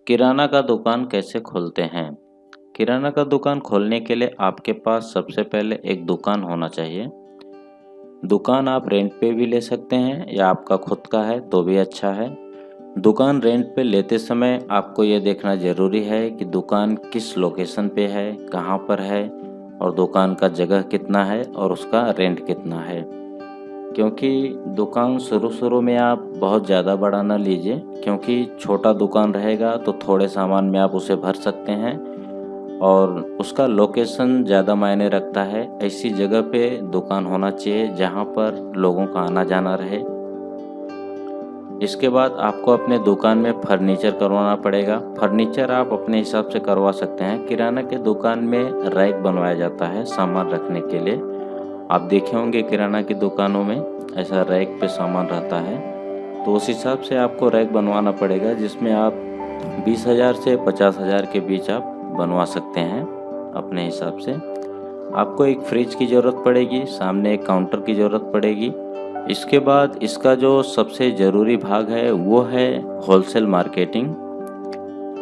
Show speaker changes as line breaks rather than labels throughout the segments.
किराना का दुकान कैसे खोलते हैं? किराना का दुकान खोलने के लिए आपके पास सबसे पहले एक दुकान होना चाहिए। दुकान आप रेंट पे भी ले सकते हैं या आपका खुद का है तो भी अच्छा है। दुकान रेंट पे लेते समय आपको ये देखना ज़रूरी है कि दुकान किस लोकेशन पे है, कहाँ पर है और दुकान का जगह कितना है और उसका रेंट कितना है। क्योंकि दुकान शुरू-शुरू में आप बहुत ज़्यादा बड़ा ना लीजिए, क्योंकि छोटा दुकान रहेगा तो थोड़े सामान में आप उसे भर सकते हैं और उसका लोकेशन ज़्यादा मायने रखता है। ऐसी जगह पे दुकान होना चाहिए जहाँ पर लोगों का आना-जाना रहे। इसके बाद आपको अपने दुकान में फर्नीचर करवाना पड़ेगा। फर्नीचर आप अपने हिसाब से करवा सकते हैं। किराना के दुकान में रैक बनवाया जाता है सामान रखने के लिए। आप देखे होंगे किराना की दुकानों में ऐसा रैक पे सामान रहता है, तो उस हिसाब से आपको रैक बनवाना पड़ेगा जिसमें आप 20,000 से 50,000 के बीच आप बनवा सकते हैं अपने हिसाब से। आपको एक फ्रिज की ज़रूरत पड़ेगी, सामने एक काउंटर की ज़रूरत पड़ेगी। इसके बाद इसका जो सबसे ज़रूरी भाग है वो है होलसेल मार्केटिंग।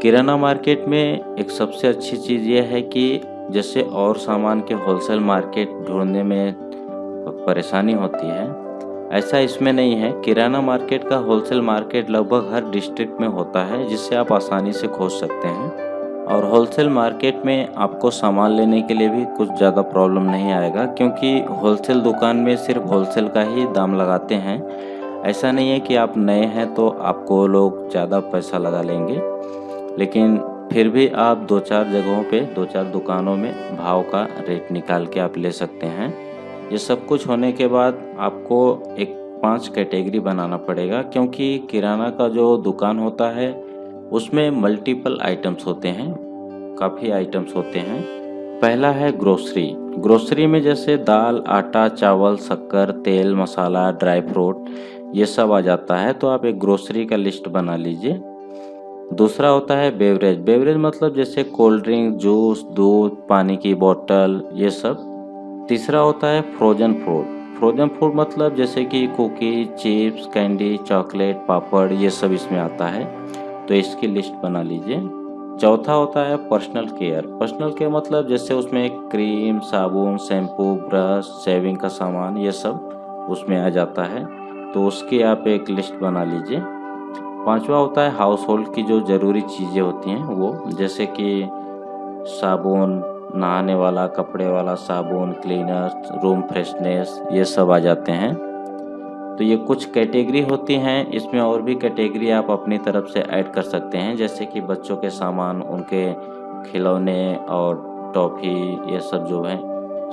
किराना मार्केट में एक सबसे अच्छी चीज़ ये है कि जैसे और सामान के होलसेल मार्केट ढूँढने में परेशानी होती है, ऐसा इसमें नहीं है। किराना मार्केट का होलसेल मार्केट लगभग हर डिस्ट्रिक्ट में होता है जिससे आप आसानी से खोज सकते हैं और होलसेल मार्केट में आपको सामान लेने के लिए भी कुछ ज़्यादा प्रॉब्लम नहीं आएगा, क्योंकि होलसेल दुकान में सिर्फ होलसेल का ही दाम लगाते हैं। ऐसा नहीं है कि आप नए हैं तो आपको लोग ज़्यादा पैसा लगा लेंगे, लेकिन फिर भी आप 2-4 जगहों पे 2-4 दुकानों में भाव का रेट निकाल के आप ले सकते हैं। ये सब कुछ होने के बाद आपको एक 5 कैटेगरी बनाना पड़ेगा, क्योंकि किराना का जो दुकान होता है उसमें मल्टीपल आइटम्स होते हैं, काफ़ी आइटम्स होते हैं। पहला है ग्रोसरी। ग्रोसरी में जैसे दाल, आटा, चावल, शक्कर, तेल, मसाला, ड्राई फ्रूट ये सब आ जाता है, तो आप एक ग्रोसरी का लिस्ट बना लीजिए। दूसरा होता है बेवरेज। बेवरेज मतलब जैसे कोल्ड ड्रिंक, जूस, दूध, पानी की बोतल ये सब। तीसरा होता है फ्रोजन फूड। फ्रोजन फूड मतलब जैसे कि कुकी, चिप्स, कैंडी, चॉकलेट, पापड़ ये सब इसमें आता है, तो इसकी लिस्ट बना लीजिए। चौथा होता है पर्सनल केयर। पर्सनल केयर मतलब जैसे उसमें क्रीम, साबुन, शैम्पू, ब्रश, शेविंग का सामान ये सब उसमें आ जाता है, तो उसकी आप एक लिस्ट बना लीजिए। पांचवा होता है हाउस होल्ड की जो ज़रूरी चीज़ें होती हैं वो, जैसे कि साबुन, नहाने वाला, कपड़े वाला साबुन, क्लीनर, रूम फ्रेशनेस ये सब आ जाते हैं। तो ये कुछ कैटेगरी होती हैं, इसमें और भी कैटेगरी आप अपनी तरफ से ऐड कर सकते हैं, जैसे कि बच्चों के सामान, उनके खिलौने और टॉफ़ी ये सब जो है।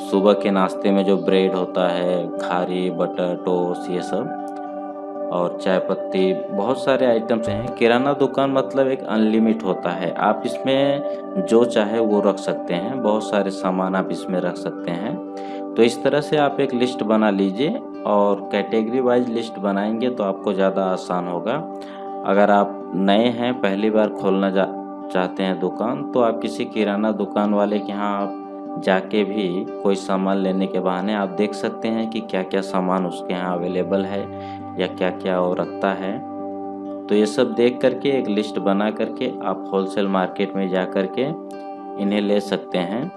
सुबह के नाश्ते में जो ब्रेड होता है, खारी, बटर, टोस्ट ये सब और चाय पत्ती, बहुत सारे आइटम्स हैं। किराना दुकान मतलब एक अनलिमिट होता है, आप इसमें जो चाहे वो रख सकते हैं, बहुत सारे सामान आप इसमें रख सकते हैं। तो इस तरह से आप एक लिस्ट बना लीजिए और कैटेगरी वाइज लिस्ट बनाएंगे तो आपको ज़्यादा आसान होगा। अगर आप नए हैं, पहली बार खोलना चाहते हैं दुकान, तो आप किसी किराना दुकान वाले के यहाँ आप जाके भी कोई सामान लेने के बहाने आप देख सकते हैं कि क्या क्या सामान उसके यहाँ अवेलेबल है या क्या क्या वो रखता है। तो ये सब देख करके एक लिस्ट बना करके आप होलसेल मार्केट में जा कर के इन्हें ले सकते हैं।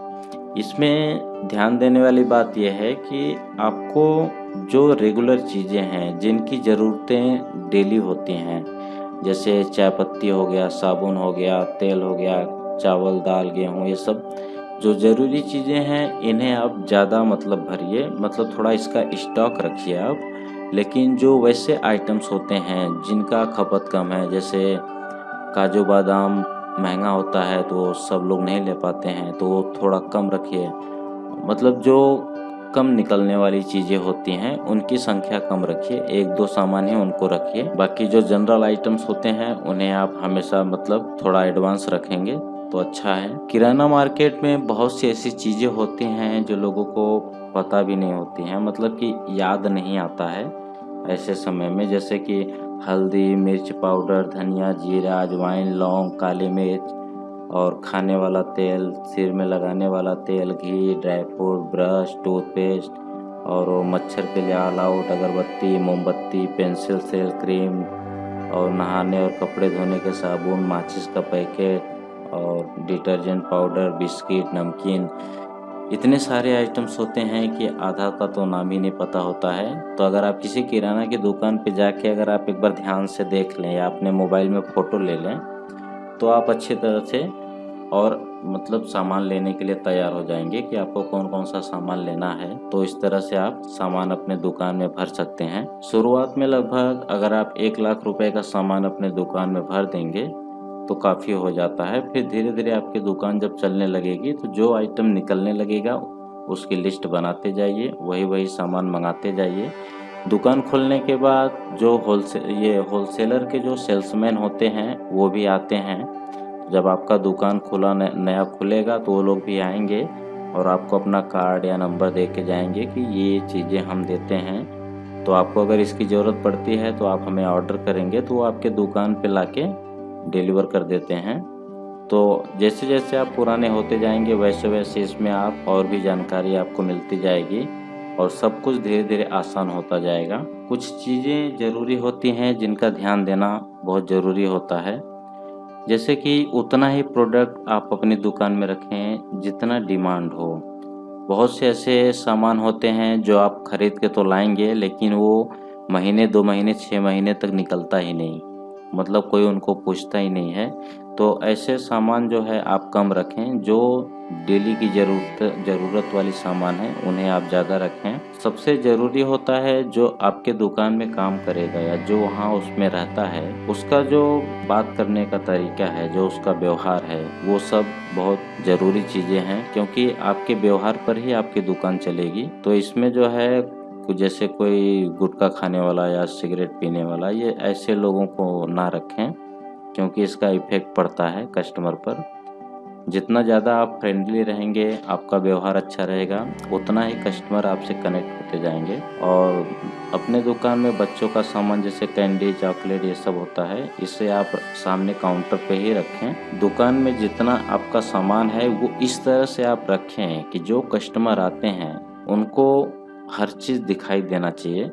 इसमें ध्यान देने वाली बात यह है कि आपको जो रेगुलर चीज़ें हैं, जिनकी ज़रूरतें डेली होती हैं, जैसे चाय पत्ती हो गया, साबुन हो गया, तेल हो गया, चावल, दाल, गेहूँ ये सब जो ज़रूरी चीज़ें हैं, इन्हें आप ज़्यादा मतलब भरिए, मतलब थोड़ा इसका स्टॉक रखिए आप। लेकिन जो वैसे आइटम्स होते हैं जिनका खपत कम है, जैसे काजू बादाम महंगा होता है तो सब लोग नहीं ले पाते हैं, तो वो थोड़ा कम रखिए। मतलब जो कम निकलने वाली चीज़ें होती हैं उनकी संख्या कम रखिए, 1-2 सामान ही उनको रखिए। बाकी जो जनरल आइटम्स होते हैं उन्हें आप हमेशा मतलब थोड़ा एडवांस रखेंगे तो अच्छा है। किराना मार्केट में बहुत सी ऐसी चीज़ें होती हैं जो लोगों को पता भी नहीं होती हैं, मतलब कि याद नहीं आता है ऐसे समय में, जैसे कि हल्दी, मिर्च पाउडर, धनिया, जीरा, अजवाइन, लौंग, काली मिर्च और खाने वाला तेल, सिर में लगाने वाला तेल, घी, ड्राई फ्रूट, ब्रश, टूथपेस्ट और वो मच्छर के लिए ऑल आउट, अगरबत्ती, मोमबत्ती, पेंसिल सेल, क्रीम और नहाने और कपड़े धोने के साबुन, माचिस का पैकेट और डिटर्जेंट पाउडर, बिस्किट, नमकीन, इतने सारे आइटम्स होते हैं कि आधा का तो नाम ही नहीं पता होता है। तो अगर आप किसी किराना की दुकान पे जाके अगर आप एक बार ध्यान से देख लें या अपने मोबाइल में फ़ोटो ले लें, तो आप अच्छी तरह से और मतलब सामान लेने के लिए तैयार हो जाएंगे कि आपको कौन कौन सा सामान लेना है। तो इस तरह से आप सामान अपने दुकान में भर सकते हैं। शुरुआत में लगभग अगर आप 1 लाख रुपए का सामान अपने दुकान में भर देंगे तो काफ़ी हो जाता है। फिर धीरे धीरे आपकी दुकान जब चलने लगेगी तो जो आइटम निकलने लगेगा उसकी लिस्ट बनाते जाइए, वही वही सामान मंगाते जाइए। दुकान खोलने के बाद जो होलसेलर के जो सेल्समैन होते हैं वो भी आते हैं। जब आपका दुकान नया खुलेगा तो वो लोग भी आएंगे और आपको अपना कार्ड या नंबर दे के जाएंगे कि ये चीज़ें हम देते हैं, तो आपको अगर इसकी ज़रूरत पड़ती है तो आप हमें ऑर्डर करेंगे तो वो आपके दुकान पे लाके डिलीवर कर देते हैं। तो जैसे जैसे आप पुराने होते जाएंगे वैसे वैसे इसमें आप और भी जानकारी आपको मिलती जाएगी और सब कुछ धीरे धीरे आसान होता जाएगा। कुछ चीज़ें ज़रूरी होती हैं जिनका ध्यान देना बहुत ज़रूरी होता है, जैसे कि उतना ही प्रोडक्ट आप अपनी दुकान में रखें जितना डिमांड हो। बहुत से ऐसे सामान होते हैं जो आप खरीद के तो लाएंगे लेकिन वो महीने 2 महीने 6 महीने तक निकलता ही नहीं, मतलब कोई उनको पूछता ही नहीं है। तो ऐसे सामान जो है आप कम रखें, जो डेली की ज़रूरत वाली सामान है उन्हें आप ज़्यादा रखें। सबसे ज़रूरी होता है जो आपके दुकान में काम करेगा या जो वहाँ उसमें रहता है उसका जो बात करने का तरीका है, जो उसका व्यवहार है, वो सब बहुत ज़रूरी चीज़ें हैं क्योंकि आपके व्यवहार पर ही आपकी दुकान चलेगी। तो इसमें जो है जैसे कोई गुटखा खाने वाला या सिगरेट पीने वाला, ये ऐसे लोगों को ना रखें क्योंकि इसका इफ़ेक्ट पड़ता है कस्टमर पर। जितना ज़्यादा आप फ्रेंडली रहेंगे, आपका व्यवहार अच्छा रहेगा, उतना ही कस्टमर आपसे कनेक्ट होते जाएंगे। और अपने दुकान में बच्चों का सामान जैसे कैंडी, चॉकलेट ये सब होता है, इसे आप सामने काउंटर पे ही रखें। दुकान में जितना आपका सामान है वो इस तरह से आप रखें कि जो कस्टमर आते हैं उनको हर चीज़ दिखाई देना चाहिए,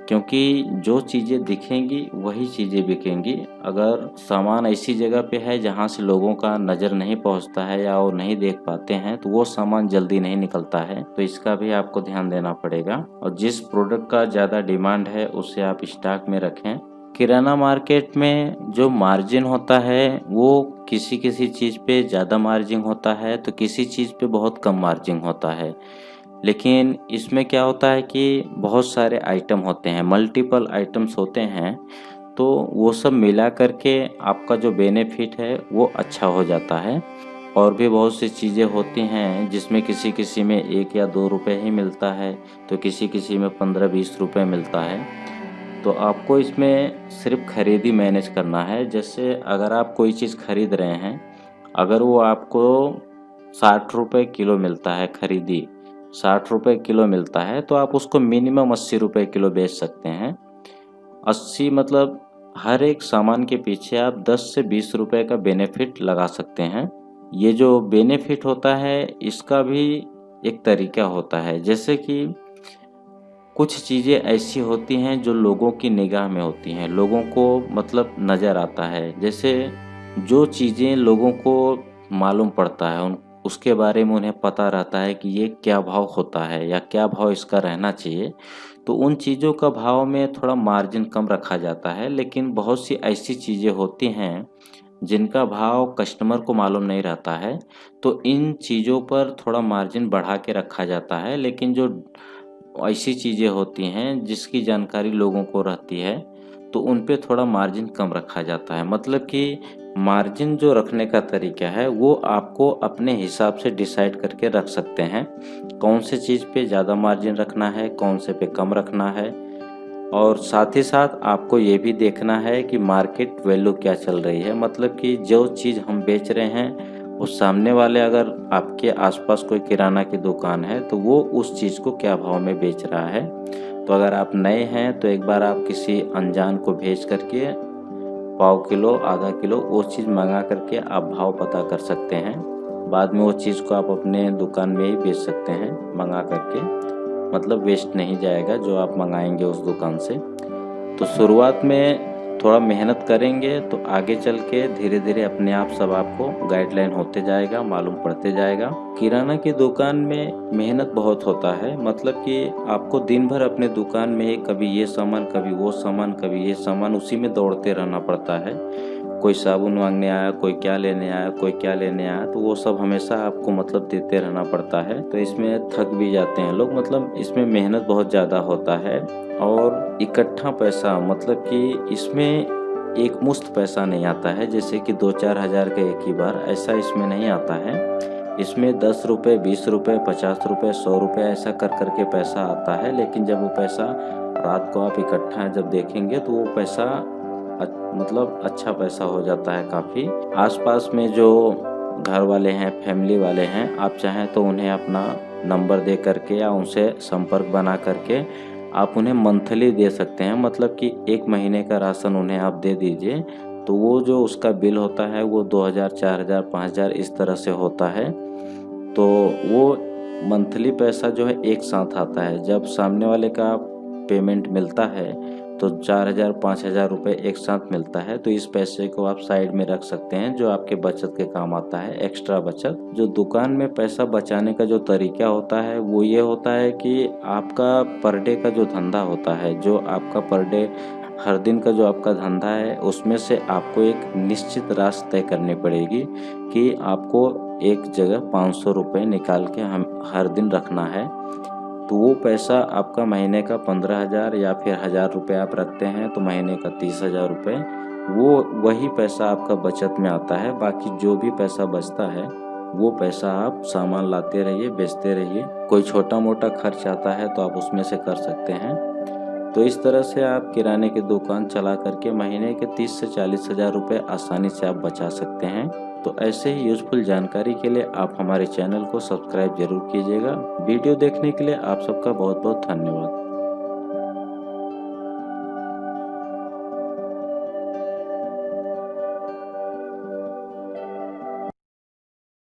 क्योंकि जो चीज़ें दिखेंगी वही चीज़ें बिकेंगी। अगर सामान ऐसी जगह पे है जहाँ से लोगों का नज़र नहीं पहुँचता है या वो नहीं देख पाते हैं तो वो सामान जल्दी नहीं निकलता है, तो इसका भी आपको ध्यान देना पड़ेगा। और जिस प्रोडक्ट का ज़्यादा डिमांड है उसे आप स्टॉक में रखें। किराना मार्केट में जो मार्जिन होता है वो किसी किसी चीज़ पे ज़्यादा मार्जिन होता है तो किसी चीज़ पे बहुत कम मार्जिन होता है। लेकिन इसमें क्या होता है कि बहुत सारे आइटम होते हैं, मल्टीपल आइटम्स होते हैं, तो वो सब मिला करके आपका जो बेनिफिट है वो अच्छा हो जाता है। और भी बहुत सी चीज़ें होती हैं जिसमें किसी किसी में 1 या 2 रुपए ही मिलता है तो किसी किसी में 15-20 रुपए मिलता है। तो आपको इसमें सिर्फ खरीदी मैनेज करना है। जैसे अगर आप कोई चीज़ खरीद रहे हैं, अगर वो आपको 60 रुपए किलो मिलता है, खरीदी 60 रुपए किलो मिलता है, तो आप उसको मिनिमम 80 रुपए किलो बेच सकते हैं। 80 मतलब हर एक सामान के पीछे आप 10 से 20 रुपए का बेनिफिट लगा सकते हैं। ये जो बेनिफिट होता है इसका भी एक तरीका होता है, जैसे कि कुछ चीज़ें ऐसी होती हैं जो लोगों की निगाह में होती हैं, लोगों को मतलब नज़र आता है। जैसे जो चीज़ें लोगों को मालूम पड़ता है, उन उसके बारे में उन्हें पता रहता है कि ये क्या भाव होता है या क्या भाव इसका रहना चाहिए, तो उन चीज़ों का भाव में थोड़ा मार्जिन कम रखा जाता है। लेकिन बहुत सी ऐसी चीज़ें होती हैं जिनका भाव कस्टमर को मालूम नहीं रहता है, तो इन चीज़ों पर थोड़ा मार्जिन बढ़ा के रखा जाता है। लेकिन जो ऐसी चीज़ें होती हैं जिसकी जानकारी लोगों को रहती है तो उन पे थोड़ा मार्जिन कम रखा जाता है। मतलब कि मार्जिन जो रखने का तरीका है वो आपको अपने हिसाब से डिसाइड करके रख सकते हैं, कौन से चीज़ पे ज़्यादा मार्जिन रखना है, कौन से पे कम रखना है। और साथ ही साथ आपको ये भी देखना है कि मार्केट वैल्यू क्या चल रही है, मतलब कि जो चीज़ हम बेच रहे हैं उस सामने वाले, अगर आपके आसपास कोई किराना की दुकान है तो वो उस चीज़ को क्या भाव में बेच रहा है। तो अगर आप नए हैं तो एक बार आप किसी अनजान को भेज करके पाव किलो, आधा किलो वो चीज़ मंगा करके आप भाव पता कर सकते हैं। बाद में वो चीज़ को आप अपने दुकान में ही बेच सकते हैं मंगा करके, मतलब वेस्ट नहीं जाएगा जो आप मंगाएंगे उस दुकान से। तो शुरुआत में थोड़ा मेहनत करेंगे तो आगे चल के धीरे धीरे अपने आप सब आपको गाइडलाइन होते जाएगा, मालूम पड़ते जाएगा। किराना की दुकान में मेहनत बहुत होता है, मतलब कि आपको दिन भर अपने दुकान में कभी ये सामान, कभी वो सामान, कभी ये सामान, उसी में दौड़ते रहना पड़ता है। कोई साबुन मांगने आया, कोई क्या लेने आया, कोई क्या लेने आया, तो वो सब हमेशा आपको मतलब देते रहना पड़ता है। तो इसमें थक भी जाते हैं लोग, मतलब इसमें मेहनत बहुत ज़्यादा होता है। और इकट्ठा पैसा, मतलब कि इसमें एक मुश्त पैसा नहीं आता है, जैसे कि 2-4 हज़ार का एक ही बार, ऐसा इसमें नहीं आता है। इसमें 10 रुपये, 20 रुपये, 50 रुपये, 100 रुपये ऐसा कर कर के पैसा आता है। लेकिन जब वो पैसा रात को आप इकट्ठा जब देखेंगे तो वो पैसा मतलब अच्छा पैसा हो जाता है काफ़ी। आसपास में जो घर वाले हैं, फैमिली वाले हैं, आप चाहें तो उन्हें अपना नंबर दे करके या उनसे संपर्क बना करके आप उन्हें मंथली दे सकते हैं, मतलब कि 1 महीने का राशन उन्हें आप दे दीजिए, तो वो जो उसका बिल होता है वो 2000, 4000, 5000 इस तरह से होता है। तो वो मंथली पैसा जो है एक साथ आता है। जब सामने वाले का पेमेंट मिलता है तो 4000, 5000 रुपये एक साथ मिलता है, तो इस पैसे को आप साइड में रख सकते हैं, जो आपके बचत के काम आता है, एक्स्ट्रा बचत। जो दुकान में पैसा बचाने का जो तरीका होता है वो ये होता है कि आपका पर डे का जो धंधा होता है, जो आपका पर डे हर दिन का जो आपका धंधा है, उसमें से आपको एक निश्चित राशि तय करनी पड़ेगी कि आपको एक जगह 500 रुपये निकाल के हम हर दिन रखना है। तो वो पैसा आपका महीने का 15,000 या फिर 1000 रुपये आप रखते हैं तो महीने का 30,000 रुपये, वही पैसा आपका बचत में आता है। बाकी जो भी पैसा बचता है वो पैसा आप सामान लाते रहिए, बेचते रहिए। कोई छोटा मोटा खर्च आता है तो आप उसमें से कर सकते हैं। तो इस तरह से आप किराने की दुकान चला करके महीने के 30 से 40 हज़ार रुपये आसानी से आप बचा सकते हैं। तो ऐसे ही यूज़फुल जानकारी के लिए आप हमारे चैनल को सब्सक्राइब जरूर कीजिएगा। वीडियो देखने के लिए आप सबका बहुत बहुत धन्यवाद।